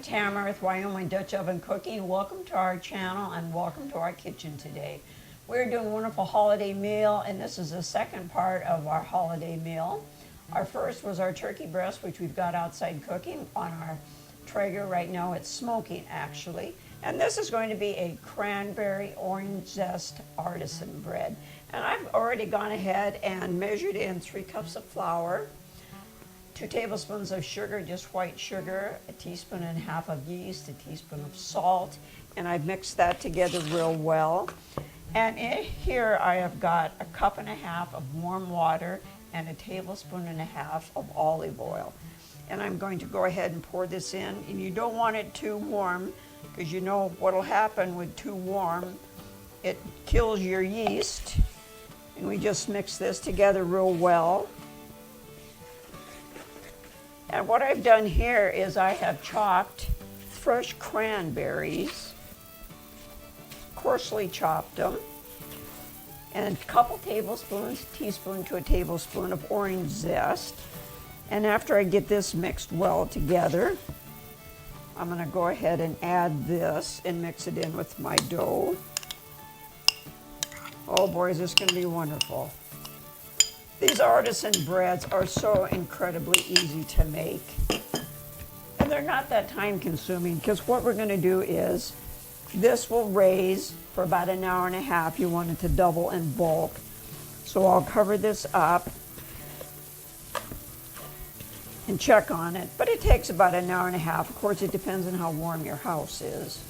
Tamara with Wyoming Dutch Oven Cooking. Welcome to our channel and welcome to our kitchen today. We're doing a wonderful holiday meal, and this is the second part of our holiday meal. Our first was our turkey breast, which we've got outside cooking on our Traeger. Right now it's smoking actually. And this is going to be a cranberry orange zest artisan bread. And I've already gone ahead and measured in 3 cups of flour, 2 tablespoons of sugar, just white sugar, a teaspoon and a half of yeast, a teaspoon of salt, and I've mixed that together real well. And in here I have got a cup and a half of warm water and a tablespoon and a half of olive oil. And I'm going to go ahead and pour this in. And you don't want it too warm, because you know what'll happen with too warm. It kills your yeast. And we just mix this together real well. And what I've done here is I have chopped fresh cranberries, coarsely chopped them, and a couple tablespoons, teaspoon to a tablespoon of orange zest. And after I get this mixed well together, I'm going to go ahead and add this and mix it in with my dough. Oh boy, is this going to be wonderful. These artisan breads are so incredibly easy to make. And they're not that time consuming, because what we're going to do is this will raise for about an hour and a half. You want it to double in bulk. So I'll cover this up and check on it. But it takes about an hour and a half. Of course, it depends on how warm your house is.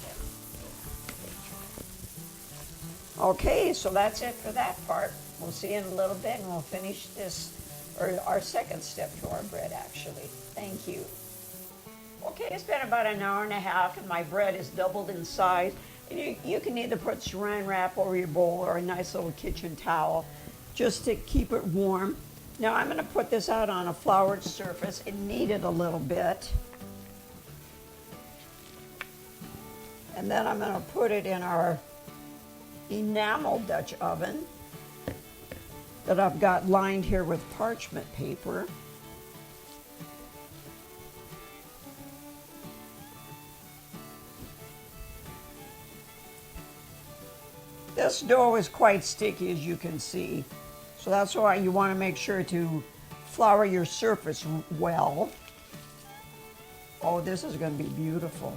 Okay, so that's it for that part. We'll see you in a little bit and we'll finish this, or our second step to our bread actually. Thank you. Okay, it's been about an hour and a half and my bread is doubled in size. And you can either put Saran wrap over your bowl or a nice little kitchen towel just to keep it warm. Now I'm going to put this out on a floured surface and knead it a little bit. And then I'm going to put it in our enamel Dutch oven that I've got lined here with parchment paper. This dough is quite sticky, as you can see. So that's why you want to make sure to flour your surface well. Oh, this is going to be beautiful.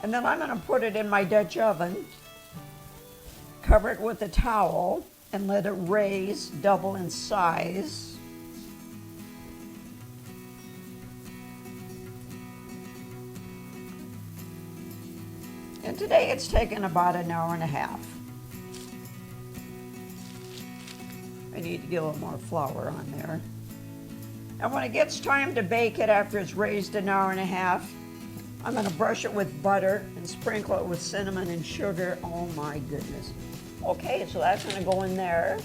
And then I'm going to put it in my Dutch oven, cover it with a towel, and let it raise, double in size. And today it's taken about an hour and a half. I need to get a little more flour on there. And when it gets time to bake it after it's raised an hour and a half, I'm going to brush it with butter and sprinkle it with cinnamon and sugar. Oh my goodness. Okay, so that's going to go in there.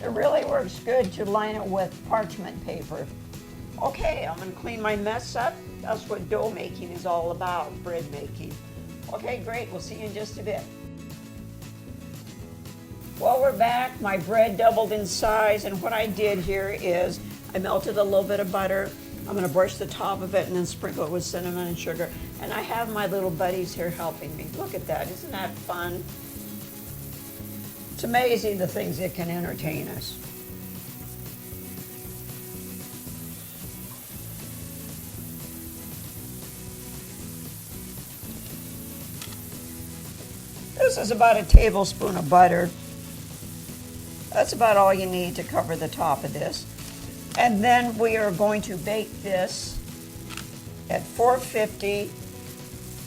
It really works good to line it with parchment paper. Okay, I'm going to clean my mess up. That's what dough making is all about, bread making. Okay, great. We'll see you in just a bit. Well, we're back. My bread doubled in size, and what I did here is I melted a little bit of butter. I'm going to brush the top of it and then sprinkle it with cinnamon and sugar. And I have my little buddies here helping me. Look at that. Isn't that fun? It's amazing the things that can entertain us. This is about a tablespoon of butter. That's about all you need to cover the top of this. And then we are going to bake this at 450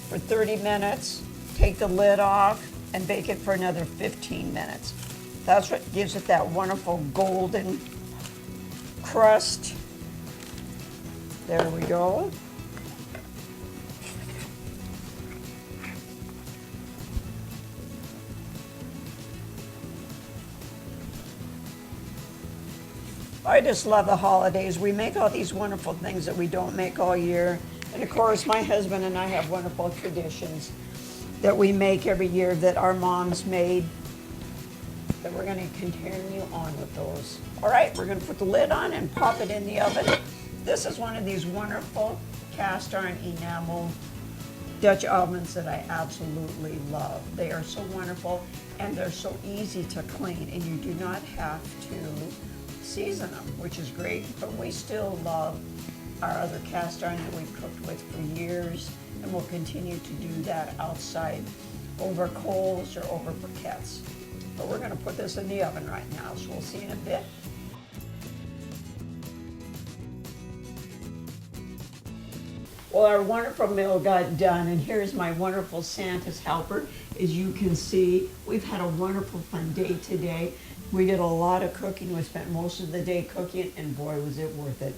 for 30 minutes. Take the lid off and bake it for another 15 minutes. That's what gives it that wonderful golden crust. There we go. I just love the holidays. We make all these wonderful things that we don't make all year. And of course, my husband and I have wonderful traditions that we make every year that our moms made. that we're going to continue on with those. All right, we're going to put the lid on and pop it in the oven This is one of these wonderful cast iron enamel Dutch ovens that I absolutely love. They are so wonderful and they're so easy to clean, and you do not have to season them, which is great, but we still love our other cast iron that we've cooked with for years, and we'll continue to do that outside over coals or over briquettes. But we're gonna put this in the oven right now, so we'll see in a bit. Well, our wonderful meal got done, and here's my wonderful Santa's helper. As you can see, we've had a wonderful fun day today. We did a lot of cooking. We spent most of the day cooking, and boy, was it worth it.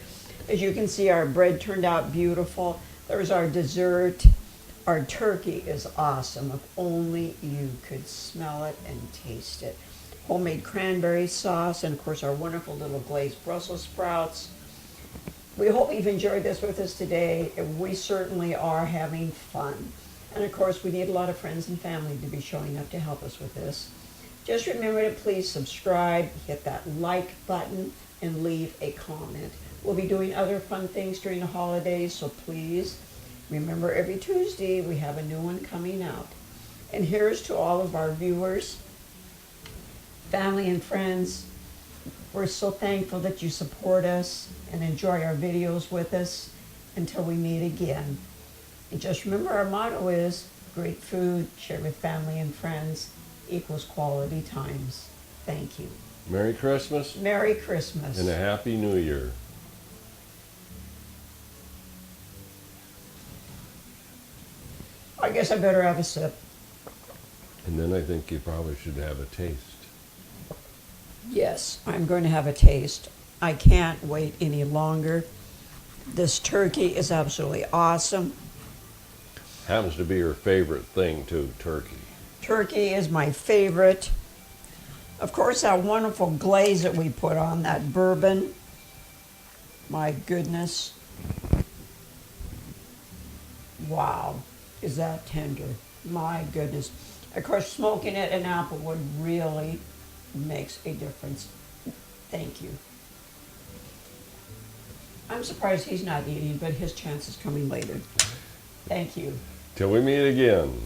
As you can see, our bread turned out beautiful. There's our dessert. Our turkey is awesome. If only you could smell it and taste it. Homemade cranberry sauce, and of course our wonderful little glazed Brussels sprouts. We hope you've enjoyed this with us today. We certainly are having fun. And of course, we need a lot of friends and family to be showing up to help us with this. Just remember to please subscribe, hit that like button, and leave a comment. We'll be doing other fun things during the holidays, so please remember every Tuesday we have a new one coming out. And here's to all of our viewers, family and friends. We're so thankful that you support us and enjoy our videos with us. Until we meet again. And just remember, our motto is great food shared with family and friends equals quality times. Thank you. Merry Christmas. Merry Christmas. And a Happy New Year. I guess I better have a sip. And then I think you probably should have a taste. Yes, I'm going to have a taste. I can't wait any longer. This turkey is absolutely awesome. Happens to be your favorite thing too, turkey. Turkey is my favorite. Of course, that wonderful glaze that we put on, that bourbon. My goodness. Wow, is that tender. My goodness. Of course, smoking it in applewood really makes a difference. Thank you. I'm surprised he's not eating, but his chance is coming later. Thank you. Till we meet again.